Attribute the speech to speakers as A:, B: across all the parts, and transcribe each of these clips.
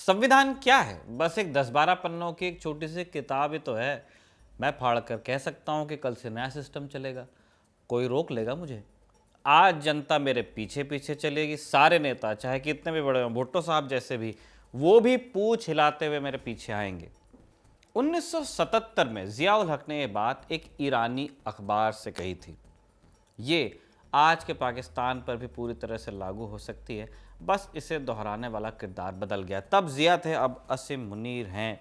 A: संविधान क्या है? बस एक 10-12 पन्नों की एक छोटी सी किताब ही तो है। मैं फाड़ कर कह सकता हूँ कि कल से नया सिस्टम चलेगा। कोई रोक लेगा मुझे? आज जनता मेरे पीछे पीछे चलेगी। सारे नेता चाहे कितने भी बड़े हों, भुट्टो साहब जैसे भी, वो भी पूछ हिलाते हुए मेरे पीछे आएंगे। 1977 में जियाउल हक ने यह बात एक ईरानी अखबार से कही थी। ये आज के पाकिस्तान पर भी पूरी तरह से लागू हो सकती है, बस इसे दोहराने वाला किरदार बदल गया। तब जिया थे, अब असीम मुनीर हैं।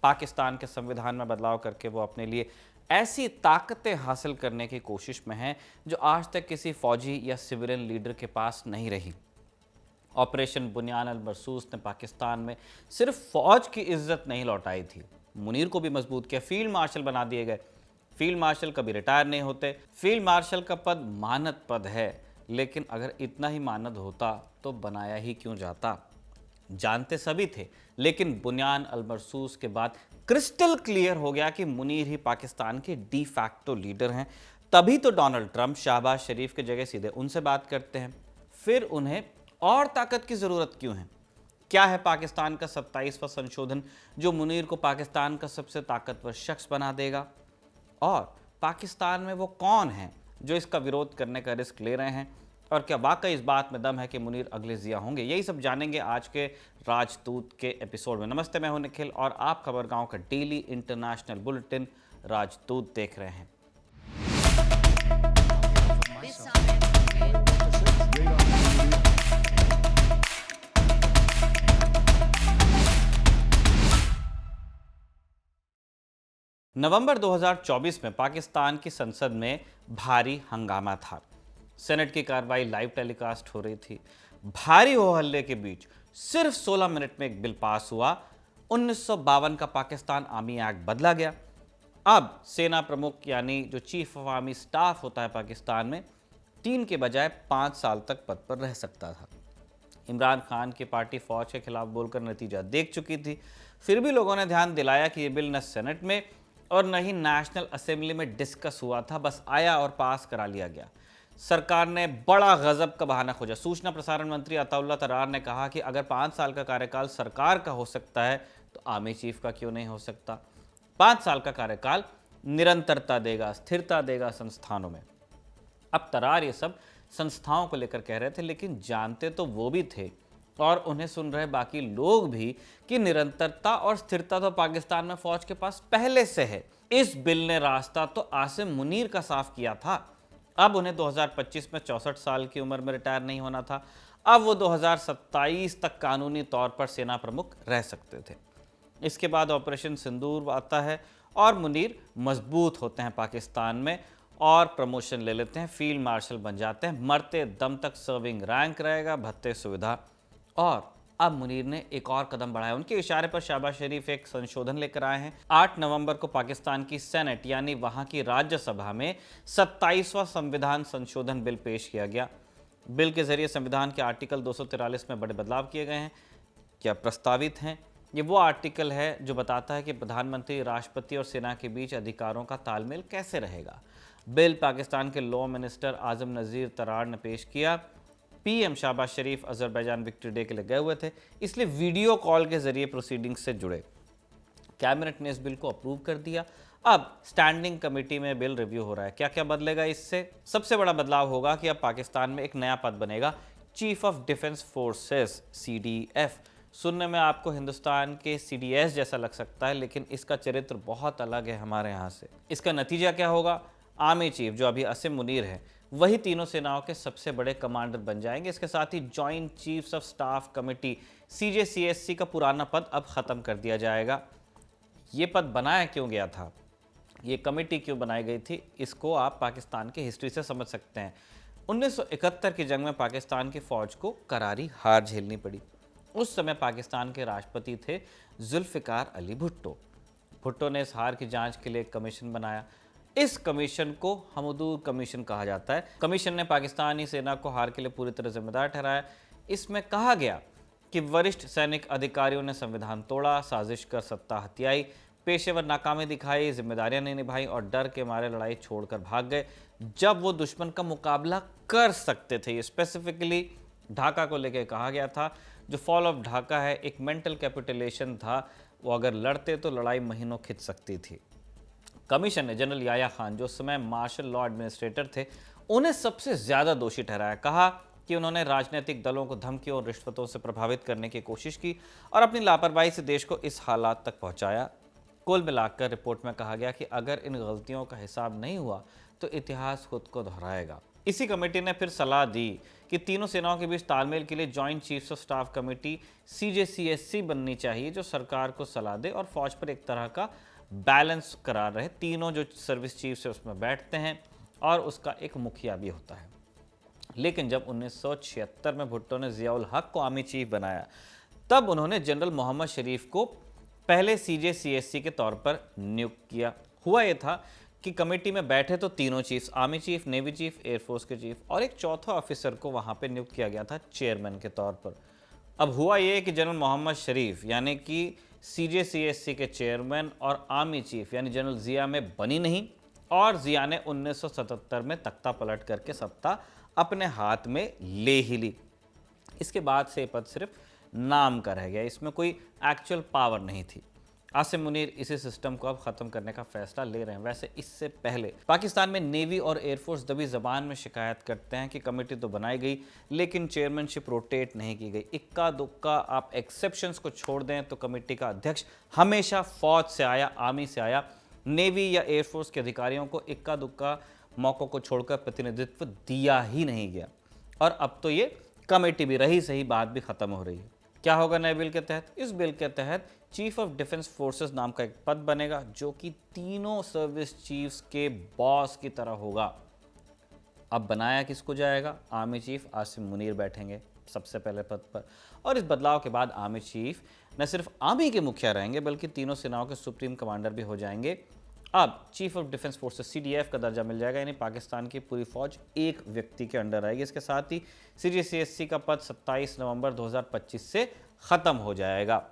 A: पाकिस्तान के संविधान में बदलाव करके वो अपने लिए ऐसी ताकतें हासिल करने की कोशिश में हैं जो आज तक किसी फौजी या सिविलियन लीडर के पास नहीं रही। ऑपरेशन बुनियान अल मरसूस ने पाकिस्तान में सिर्फ फौज की इज्जत नहीं लौटाई थी, मुनीर को भी मजबूत किया। फील्ड मार्शल बना दिए गए। फील्ड मार्शल कभी रिटायर नहीं होते। फील्ड मार्शल का पद मानद पद है, लेकिन अगर इतना ही मानद होता तो बनाया ही क्यों जाता? जानते सभी थे, लेकिन बुनियान अल मरसूस के बाद क्रिस्टल क्लियर हो गया कि मुनीर ही पाकिस्तान के डी फैक्टो लीडर हैं। तभी तो डोनाल्ड ट्रंप शहबाज शरीफ की जगह सीधे उनसे बात करते हैं। फिर उन्हें और ताकत की जरूरत क्यों है? क्या है पाकिस्तान का 27वां संशोधन जो मुनीर को पाकिस्तान का सबसे ताकतवर शख्स बना देगा? और पाकिस्तान में वो कौन हैं जो इसका विरोध करने का रिस्क ले रहे हैं? और क्या वाकई इस बात में दम है कि मुनीर अगले जिया होंगे? यही सब जानेंगे आज के राजदूत के एपिसोड में। नमस्ते, मैं हूं निखिल और आप खबरगांव का डेली इंटरनेशनल बुलेटिन राजदूत देख रहे हैं। नवंबर 2024 में पाकिस्तान की संसद में भारी हंगामा था। सेनेट की कार्रवाई लाइव टेलीकास्ट हो रही थी। भारी हो हल्ले के बीच सिर्फ 16 मिनट में एक बिल पास हुआ। 1952 का पाकिस्तान आर्मी एक्ट बदला गया। अब सेना प्रमुख यानी जो चीफ ऑफ आर्मी स्टाफ होता है पाकिस्तान में, 3 के बजाय 5 साल तक पद पर रह सकता था। इमरान खान की पार्टी फौज के खिलाफ बोलकर नतीजा देख चुकी थी। फिर भी लोगों ने ध्यान दिलाया कि यह बिल न सेनेट में और न ही नेशनल असेंबली में डिस्कस हुआ था, बस आया और पास करा लिया गया। सरकार ने बड़ा गजब का बहाना खोजा। सूचना प्रसारण मंत्री अताउल्लाह तरार ने कहा कि अगर 5 साल का कार्यकाल सरकार का हो सकता है तो आर्मी चीफ का क्यों नहीं हो सकता? 5 साल का कार्यकाल निरंतरता देगा, स्थिरता देगा संस्थानों में। अब तरार ये सब संस्थाओं को लेकर कह रहे थे, लेकिन जानते तो वो भी थे और उन्हें सुन रहे बाकी लोग भी कि निरंतरता और स्थिरता तो पाकिस्तान में फौज के पास पहले से है। इस बिल ने रास्ता तो आसिम मुनीर का साफ किया था। अब उन्हें 2025 में 64 साल की उम्र में रिटायर नहीं होना था। अब वो 2027 तक कानूनी तौर पर सेना प्रमुख रह सकते थे। इसके बाद ऑपरेशन सिंदूर आता है और मुनीर मजबूत होते हैं पाकिस्तान में और प्रमोशन ले लेते हैं, फील्ड मार्शल बन जाते हैं। मरते दम तक सर्विंग रैंक रहेगा, भत्ते सुविधा। और अब मुनीर ने एक और कदम बढ़ाया। उनके इशारे पर शहबाज शरीफ एक संशोधन लेकर आए हैं। 8 नवंबर को पाकिस्तान की सेनेट यानी वहां की राज्यसभा में 27वां संविधान संशोधन बिल पेश किया गया। बिल के जरिए संविधान के आर्टिकल 243 में बड़े बदलाव किए गए हैं। क्या प्रस्तावित हैं? ये वो आर्टिकल है जो बताता है कि प्रधानमंत्री, राष्ट्रपति और सेना के बीच अधिकारों का तालमेल कैसे रहेगा। बिल पाकिस्तान के लॉ मिनिस्टर आजम नज़ीर तरार ने पेश किया। पीएम शहबाज शरीफ अजरबैजान विक्ट्री डे के लिए गए हुए थे, इसलिए वीडियो कॉल के जरिए प्रोसीडिंग्स से जुड़े। कैबिनेट ने इस बिल को अप्रूव कर दिया। अब स्टैंडिंग कमेटी में बिल रिव्यू हो रहा है। क्या क्या बदलेगा इससे? सबसे बड़ा बदलाव होगा कि अब पाकिस्तान में एक नया पद बनेगा, chief of defence forces, CDF। सुनने में आपको हिंदुस्तान के CDS जैसा लग सकता है, लेकिन इसका चरित्र बहुत अलग है हमारे यहाँ से। इसका नतीजा क्या होगा? आर्मी चीफ जो अभी असीम मुनीर है, वही तीनों सेनाओं के सबसे बड़े कमांडर बन जाएंगे। इसके साथ ही joint chiefs of staff committee CJCSC का पुराना पद अब खत्म कर दिया जाएगा। ये पद बनाया क्यों गया था, ये कमेटी क्यों बनाई गई थी, इसको आप पाकिस्तान की हिस्ट्री से समझ सकते हैं। 1971 की जंग में पाकिस्तान की फौज को करारी हार झेलनी पड़ी। उस समय पाकिस्तान के राष्ट्रपति थे जुल्फ़िकार अली भुट्टो। भुट्टो ने इस हार की जांच के लिए एक कमीशन बनाया। इस कमीशन को हमदूर कमीशन कहा जाता है। कमीशन ने पाकिस्तानी सेना को हार के लिए पूरी तरह जिम्मेदार ठहराया। इसमें कहा गया कि वरिष्ठ सैनिक अधिकारियों ने संविधान तोड़ा, साजिश कर सत्ता हथियाई, पेशेवर नाकामी दिखाई, जिम्मेदारियां नहीं निभाई और डर के मारे लड़ाई छोड़कर भाग गए जब वो दुश्मन का मुकाबला कर सकते थे। ये स्पेसिफिकली ढाका को लेकर कहा गया था। जो फॉल ऑफ ढाका है एक मेंटल कैपिटुलेशन था, वो अगर लड़ते तो लड़ाई महीनों खिंच सकती थी। कमीशन ने जनरल याया खान, जो उस समय मार्शल लॉ एडमिनिस्ट्रेटर थे, उन्हें सबसे ज्यादा दोषी ठहराया। कहा कि उन्होंने राजनीतिक दलों को धमकियों और रिश्वतों से प्रभावित करने की कोशिश की और अपनी लापरवाही से देश को इस हालात तक पहुंचाया। कुल मिलाकर रिपोर्ट में कहा गया कि अगर इन गलतियों का हिसाब नहीं हुआ तो इतिहास खुद को दोहराएगा। इसी कमेटी ने फिर सलाह दी कि तीनों सेनाओं के बीच तालमेल के लिए joint chiefs of staff committee CJCSC बननी चाहिए, जो सरकार को सलाह दे और फौज पर एक तरह का बैलेंस करार रहे। तीनों जो सर्विस चीफ्स है उसमें बैठते हैं और उसका एक मुखिया भी होता है। लेकिन जब 1976 में भुट्टो ने जियाउल हक को आर्मी चीफ बनाया, तब उन्होंने जनरल मोहम्मद शरीफ को पहले CJCSC के तौर पर नियुक्त किया। हुआ यह था कि कमेटी में बैठे तो तीनों chiefs, army chief, navy chief, air force के चीफ, और एक चौथा ऑफिसर को वहां पे नियुक्त किया गया था चेयरमैन के तौर पर। अब हुआ ये कि जनरल मोहम्मद शरीफ यानी कि CJCSC के चेयरमैन और आर्मी चीफ यानी जनरल जिया में बनी नहीं, और जिया ने 1977 में तख्ता पलट करके सत्ता अपने हाथ में ले ही ली। इसके बाद से पद सिर्फ नाम का रह गया, इसमें कोई एक्चुअल पावर नहीं थी। आसिम मुनीर इसी सिस्टम को अब खत्म करने का फैसला ले रहे हैं। वैसे इससे पहले पाकिस्तान में नेवी और एयरफोर्स दबी जबान में शिकायत करते हैं कि कमेटी तो बनाई गई लेकिन चेयरमैनशिप रोटेट नहीं की गई। इक्का दुक्का आप एक्सेप्शंस को छोड़ दें तो कमेटी का अध्यक्ष हमेशा फौज से आया, आर्मी से आया। नेवी या एयरफोर्स के अधिकारियों को इक्का दुक्का मौकों को छोड़कर प्रतिनिधित्व दिया ही नहीं गया। और अब तो ये कमेटी भी रही सही, बात भी खत्म हो रही है। क्या होगा नए बिल के तहत? इस बिल के तहत चीफ ऑफ डिफेंस फोर्सेस नाम का एक पद बनेगा, जो कि तीनों सर्विस चीफ्स के बॉस की तरह होगा। अब बनाया किसको जाएगा? आर्मी चीफ आसिम मुनीर बैठेंगे सबसे पहले पद पर, और इस बदलाव के बाद आर्मी चीफ न सिर्फ आर्मी के मुखिया रहेंगे बल्कि तीनों सेनाओं के सुप्रीम कमांडर भी हो जाएंगे। अब chief of defence forces CDF का दर्जा मिल जाएगा, यानी पाकिस्तान की पूरी फौज एक व्यक्ति के अंडर आएगी। इसके साथ ही CJCSC का पद 27 नवंबर 2025 से खत्म हो जाएगा।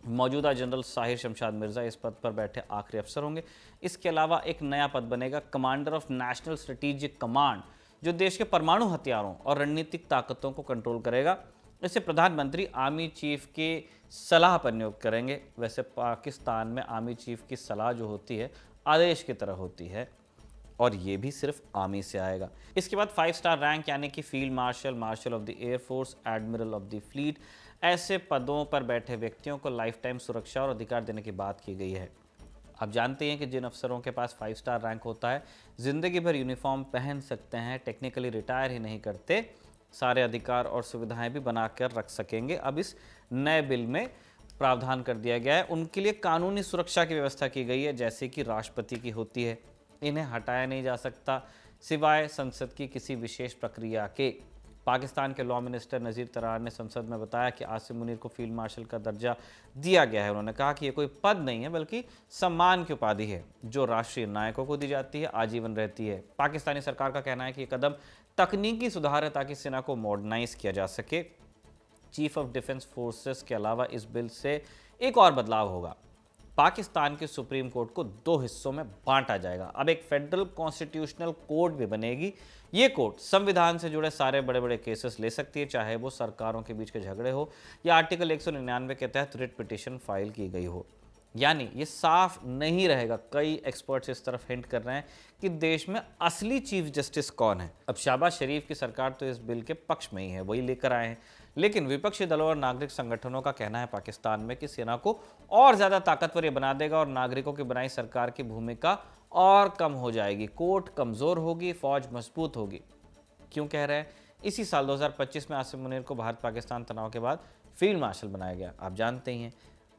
A: मौजूदा जनरल साहिर शमशाद मिर्जा इस पद पर बैठे आखिरी अफसर होंगे। इसके अलावा एक नया पद बनेगा commander of national strategic command, जो देश के परमाणु हथियारों और रणनीतिक ताकतों को कंट्रोल करेगा। इसे प्रधानमंत्री आर्मी चीफ की सलाह पर नियुक्त करेंगे। वैसे पाकिस्तान में आर्मी चीफ की सलाह जो होती है आदेश की तरह होती है, और ये भी सिर्फ आर्मी से आएगा। इसके बाद 5 स्टार रैंक यानी कि field marshal, marshal of the air force, admiral of the fleet, ऐसे पदों पर बैठे व्यक्तियों को लाइफ टाइम सुरक्षा और अधिकार देने की बात की गई है। आप जानते हैं कि जिन अफसरों के पास 5 स्टार रैंक होता है जिंदगी भर यूनिफॉर्म पहन सकते हैं, टेक्निकली रिटायर ही नहीं करते, सारे अधिकार और सुविधाएं भी बनाकर रख सकेंगे। अब इस नए बिल में प्रावधान कर दिया गया है। उनके लिए कानूनी सुरक्षा की व्यवस्था की गई है, जैसे कि राष्ट्रपति की होती है। इन्हें हटाया नहीं जा सकता सिवाय संसद की किसी विशेष प्रक्रिया के। पाकिस्तान के लॉ मिनिस्टर नज़ीर तरार ने संसद में बताया कि आसिम मुनीर को फील्ड मार्शल का दर्जा दिया गया है। उन्होंने कहा कि ये कोई पद नहीं है बल्कि सम्मान की उपाधि है, जो राष्ट्रीय नायकों को दी जाती है, आजीवन रहती है। पाकिस्तानी सरकार का कहना है कि ये कदम तकनीकी सुधार है ताकि सेना को मॉडर्नाइज किया जा सके। चीफ ऑफ डिफेंस फोर्सेस के अलावा इस बिल से एक और बदलाव होगा। पाकिस्तान के सुप्रीम कोर्ट को 2 हिस्सों में बांटा जाएगा। अब एक फेडरल कॉन्स्टिट्यूशनल कोर्ट भी बनेगी। ये कोर्ट संविधान से जुड़े सारे बड़े बड़े केसेस ले सकती है, चाहे वो सरकारों के बीच के झगड़े हो या आर्टिकल 199 के तहत रिट पिटीशन फाइल की गई हो। यानी ये साफ नहीं रहेगा। कई एक्सपर्ट्स इस तरफ हिंट कर रहे हैं कि देश में असली चीफ जस्टिस कौन है। अब शहबाज शरीफ की सरकार तो इस बिल के पक्ष में ही है, वही लेकर आए हैं, लेकिन विपक्षी दलों और नागरिक संगठनों का कहना है पाकिस्तान में कि सेना को और ज़्यादा ताकतवर ये बना देगा और नागरिकों की बनाई सरकार की भूमिका और कम हो जाएगी। कोर्ट कमज़ोर होगी, फौज मजबूत होगी। क्यों कह रहे हैं? इसी साल 2025 में आसिम मुनीर को भारत पाकिस्तान तनाव के बाद फील्ड मार्शल बनाया गया, आप जानते ही हैं।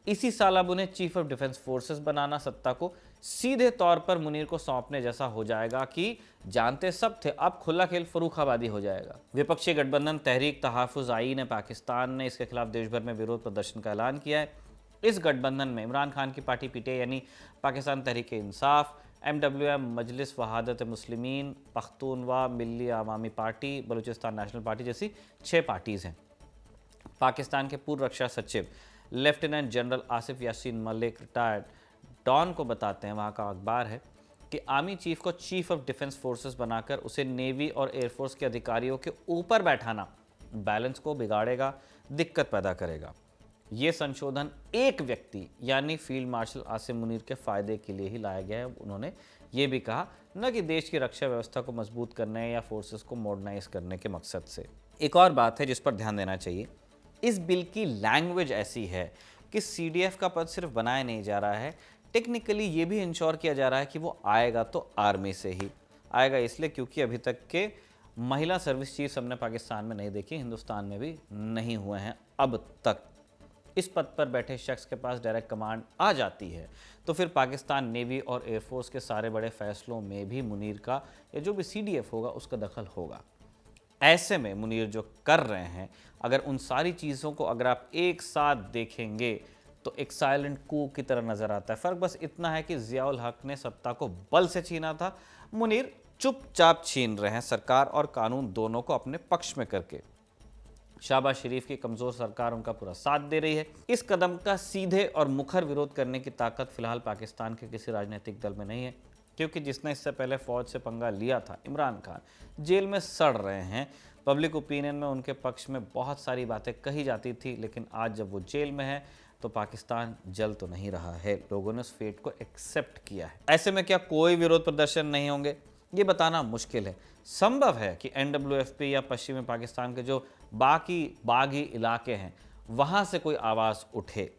A: इसी साल अब उन्हें चीफ ऑफ डिफेंस फोर्सेस बनाना सत्ता को सीधे तौर पर मुनीर को सौंपने जैसा हो जाएगा कि जानते सब थे, अब खुला खेल फरूखाबादी हो जाएगा। विपक्षी गठबंधन तहरीक तहफ़्फ़ुज़ आईन पाकिस्तान ने इसके खिलाफ देश भर में विरोध प्रदर्शन का ऐलान किया है। इस गठबंधन में इमरान खान की पार्टी PTI यानी पाकिस्तान तहरीक इंसाफ, MWM मजलिस Wahadat Muslimeen, Pakhtunkhwa Milli Awami party, Balochistan national party जैसी 6 पार्टीज़ हैं। पाकिस्तान के पूर्व रक्षा सचिव lieutenant general Asif Yasin Malik retired Dawn को बताते हैं, वहाँ का अखबार है, कि आर्मी चीफ को चीफ ऑफ डिफेंस फोर्सेस बनाकर उसे नेवी और एयरफोर्स के अधिकारियों के ऊपर बैठाना बैलेंस को बिगाड़ेगा, दिक्कत पैदा करेगा। ये संशोधन एक व्यक्ति यानी फील्ड मार्शल आसिम मुनीर के फायदे के लिए ही लाया गया है। उन्होंने ये भी कहा न कि देश की रक्षा व्यवस्था को मजबूत करने या फोर्सेस को मॉडर्नाइज करने के मकसद से। एक और बात है जिस पर ध्यान देना चाहिए, इस बिल की लैंग्वेज ऐसी है कि सीडीएफ का पद सिर्फ बनाया नहीं जा रहा है, टेक्निकली ये भी इंश्योर किया जा रहा है कि वो आएगा तो आर्मी से ही आएगा। इसलिए क्योंकि अभी तक के महिला सर्विस चीफ्स हमने पाकिस्तान में नहीं देखी, हिंदुस्तान में भी नहीं हुए हैं अब तक। इस पद पर बैठे शख्स के पास डायरेक्ट कमांड आ जाती है तो फिर पाकिस्तान नेवी और एयरफोर्स के सारे बड़े फैसलों में भी मुनीर का या जो भी सीडीएफ होगा उसका दखल होगा। ऐसे में मुनीर जो कर रहे हैं, अगर उन सारी चीज़ों को अगर आप एक साथ देखेंगे तो एक साइलेंट कू की तरह नजर आता है। फर्क बस इतना है कि जियाउल हक ने सत्ता को बल से छीना था, मुनीर चुपचाप छीन रहे हैं, सरकार और कानून दोनों को अपने पक्ष में करके। शहबाज शरीफ की कमजोर सरकार उनका पूरा साथ दे रही है। इस कदम का सीधे और मुखर विरोध करने की ताकत फिलहाल पाकिस्तान के किसी राजनीतिक दल में नहीं है, क्योंकि जिसने इससे पहले फौज से पंगा लिया था, इमरान खान, जेल में सड़ रहे हैं। पब्लिक ओपिनियन में उनके पक्ष में बहुत सारी बातें कही जाती थी, लेकिन आज जब वो जेल में है तो पाकिस्तान जल तो नहीं रहा है। लोगों ने उस फेट को एक्सेप्ट किया है। ऐसे में क्या कोई विरोध प्रदर्शन नहीं होंगे, ये बताना मुश्किल है। संभव है कि एनडब्ल्यूएफपी या पश्चिमी पाकिस्तान के जो बाकी बागी इलाके हैं वहाँ से कोई आवाज़ उठे।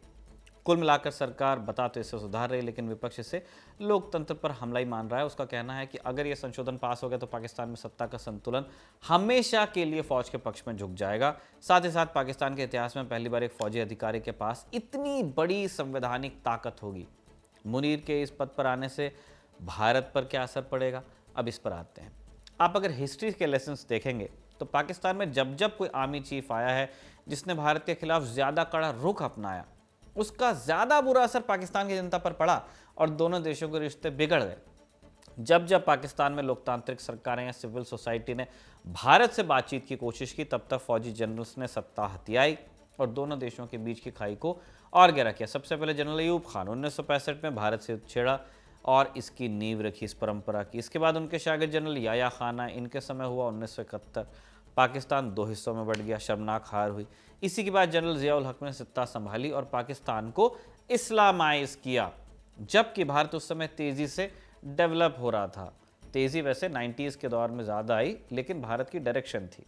A: कुल मिलाकर सरकार बता तो इसे सुधार रही है, लेकिन विपक्ष इसे लोकतंत्र पर हमला ही मान रहा है। उसका कहना है कि अगर यह संशोधन पास हो गया तो पाकिस्तान में सत्ता का संतुलन हमेशा के लिए फौज के पक्ष में झुक जाएगा। साथ ही साथ पाकिस्तान के इतिहास में पहली बार एक फौजी अधिकारी के पास इतनी बड़ी संवैधानिक ताकत होगी। मुनीर के इस पद पर आने से भारत पर क्या असर पड़ेगा, अब इस पर आते हैं। आप अगर हिस्ट्री के लेसन्स देखेंगे तो पाकिस्तान में जब जब कोई आर्मी चीफ आया है जिसने भारत के खिलाफ ज़्यादा कड़ा रुख अपनाया, उसका ज़्यादा बुरा असर पाकिस्तान की जनता पर पड़ा और दोनों देशों के रिश्ते बिगड़ गए। जब जब पाकिस्तान में लोकतांत्रिक सरकारें या सिविल सोसाइटी ने भारत से बातचीत की कोशिश की, तब तक फौजी जनरल्स ने सत्ता हथियाई और दोनों देशों के बीच की खाई को और गहरा किया। सबसे पहले जनरल अयूब खान 1965 में भारत से छेड़ा और इसकी नींव रखी इस परंपरा की। इसके बाद उनके शागिर्द जनरल याया खान आए, इनके समय हुआ 1971। पाकिस्तान दो हिस्सों में बढ़ गया, शर्मनाक हार हुई। इसी के बाद जनरल जियाउल हक ने सत्ता संभाली और पाकिस्तान को इस्लामाइज किया, जबकि भारत उस समय तेज़ी से डेवलप हो रहा था। तेज़ी वैसे 90s के दौर में ज़्यादा आई, लेकिन भारत की डायरेक्शन थी।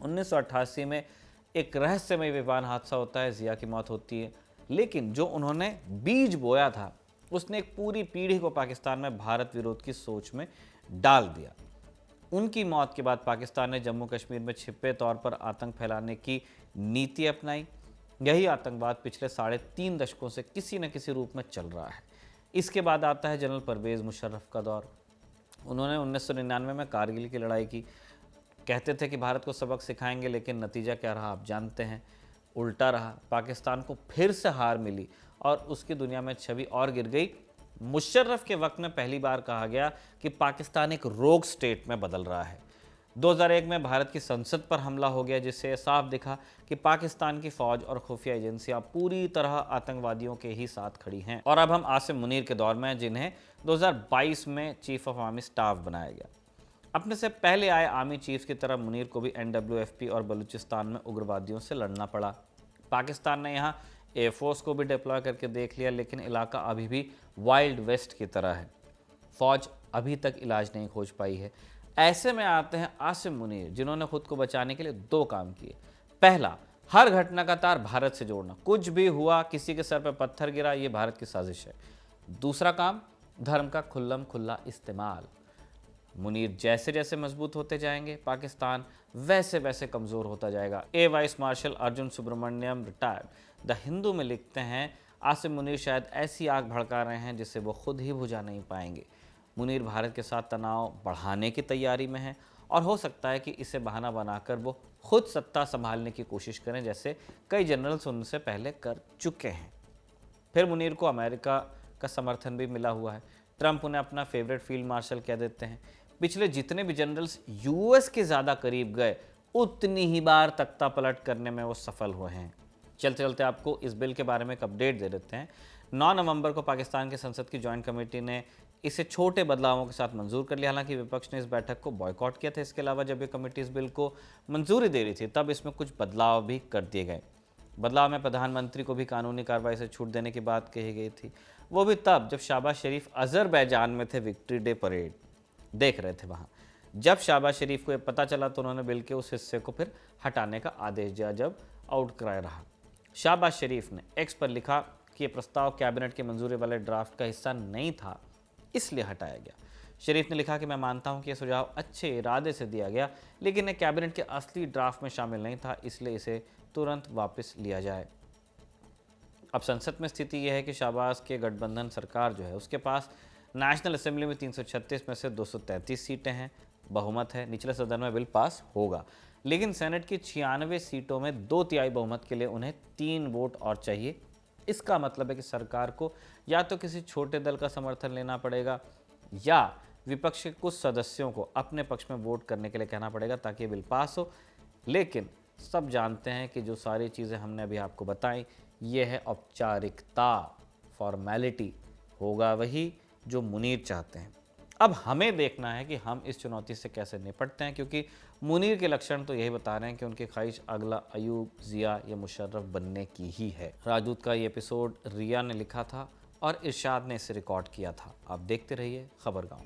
A: 1988 में एक रहस्यमय विमान हादसा होता है, जिया की मौत होती है, लेकिन जो उन्होंने बीज बोया था उसने एक पूरी पीढ़ी को पाकिस्तान में भारत विरोध की सोच में डाल दिया। उनकी मौत के बाद पाकिस्तान ने जम्मू कश्मीर में छिपे तौर पर आतंक फैलाने की नीति अपनाई। यही आतंकवाद पिछले 3.5 दशकों से किसी न किसी रूप में चल रहा है। इसके बाद आता है जनरल परवेज़ मुशर्रफ का दौर। उन्होंने 1999 में कारगिल की लड़ाई की, कहते थे कि भारत को सबक सिखाएंगे, लेकिन नतीजा क्या रहा आप जानते हैं, उल्टा रहा। पाकिस्तान को फिर से हार मिली और उसकी दुनिया में छवि और गिर गई। मुशर्रफ के वक्त में पहली बार कहा गया कि पाकिस्तान एक रोग स्टेट में बदल रहा है। 2001 में भारत की संसद पर हमला हो गया, जिससे साफ दिखा कि पाकिस्तान की फौज और खुफिया एजेंसियां पूरी तरह आतंकवादियों के ही साथ खड़ी हैं। और अब हम आसिम मुनीर के दौर में, जिन्हें 2022 में चीफ ऑफ आर्मी स्टाफ बनाया गया। अपने से पहले आए आर्मी चीफ की तरह मुनीर को भी एनडब्ल्यूएफपी और बलूचिस्तान में उग्रवादियों से लड़ना पड़ा। पाकिस्तान ने यहाँ एयरफोर्स को भी डिप्लॉय करके देख लिया, लेकिन इलाका अभी भी वाइल्ड वेस्ट की तरह है। फौज अभी तक इलाज नहीं खोज पाई है। ऐसे में आते हैं आसिम मुनीर, जिन्होंने खुद को बचाने के लिए 2 काम किए। पहला, हर घटना का तार भारत से जोड़ना। कुछ भी हुआ, किसी के सर पर पत्थर गिरा, ये भारत की साजिश है। दूसरा काम, धर्म का खुल्लम खुल्ला इस्तेमाल। मुनीर जैसे जैसे मजबूत होते जाएंगे, पाकिस्तान वैसे वैसे कमज़ोर होता जाएगा। Vice marshal Arjun Subramaniam retired the Hindu में लिखते हैं, आसिम मुनीर शायद ऐसी आग भड़का रहे हैं जिसे वो खुद ही बुझा नहीं पाएंगे। मुनीर भारत के साथ तनाव बढ़ाने की तैयारी में है और हो सकता है कि इसे बहाना बनाकर वो खुद सत्ता संभालने की कोशिश करें, जैसे कई जनरल्स उनसे पहले कर चुके हैं। फिर मुनीर को अमेरिका का समर्थन भी मिला हुआ है। ट्रंप उन्हें अपना फेवरेट फील्ड मार्शल कह देते हैं। पिछले जितने भी जनरल्स यूएस के ज़्यादा करीब गए, उतनी ही बार तख्ता पलट करने में वो सफल हुए हैं। चलते चलते आपको इस बिल के बारे में एक अपडेट दे देते हैं। 9 नवंबर को पाकिस्तान की संसद की जॉइंट कमेटी ने इसे छोटे बदलावों के साथ मंजूर कर लिया। हालांकि विपक्ष ने इस बैठक को बॉयकॉट किया था। इसके अलावा जब ये कमेटी इस बिल को मंजूरी दे रही थी तब इसमें कुछ बदलाव भी कर दिए गए। बदलाव में प्रधानमंत्री को भी कानूनी कार्रवाई से छूट देने की बात कही गई थी, वो भी तब जब शहबाज शरीफ अजरबैजान में थे, विक्ट्री डे परेड देख रहे थे वहाँ। जब शहबाज शरीफ को ये पता चला तो उन्होंने बिल के उस हिस्से को फिर हटाने का आदेश दिया जब आउट क्राई रहा। शहबाज शरीफ ने एक्स पर लिखा कि ये प्रस्ताव कैबिनेट की मंजूरी वाले ड्राफ्ट का हिस्सा नहीं था, इसलिए हटाया गया। शरीफ ने लिखा कि मैं मानता हूं कि यह सुझाव अच्छे इरादे से दिया गया, लेकिन यह कैबिनेट के असली ड्राफ्ट में शामिल नहीं था, इसलिए इसे तुरंत वापस लिया जाए। अब संसद में स्थिति यह है कि शहबाज के गठबंधन सरकार जो है उसके पास नेशनल असेंबली में 336 में से 233 सीटें हैं, बहुमत है, निचले सदन में बिल पास होगा। लेकिन सेनेट की 96 सीटों में 2/3 बहुमत के लिए उन्हें 3 वोट और चाहिए। इसका मतलब है कि सरकार को या तो किसी छोटे दल का समर्थन लेना पड़ेगा या विपक्ष के कुछ सदस्यों को अपने पक्ष में वोट करने के लिए कहना पड़ेगा ताकि ये बिल पास हो। लेकिन सब जानते हैं कि जो सारी चीज़ें हमने अभी आपको बताई ये है औपचारिकता, फॉर्मेलिटी, होगा वही जो मुनीर चाहते हैं। अब हमें देखना है कि हम इस चुनौती से कैसे निपटते हैं, क्योंकि मुनीर के लक्षण तो यही बता रहे हैं कि उनकी ख्वाहिश अगला अयूब, जिया या मुशर्रफ बनने की ही है। राजदूत का ये एपिसोड रिया ने लिखा था और इरशाद ने इसे रिकॉर्ड किया था। आप देखते रहिए खबरगांव।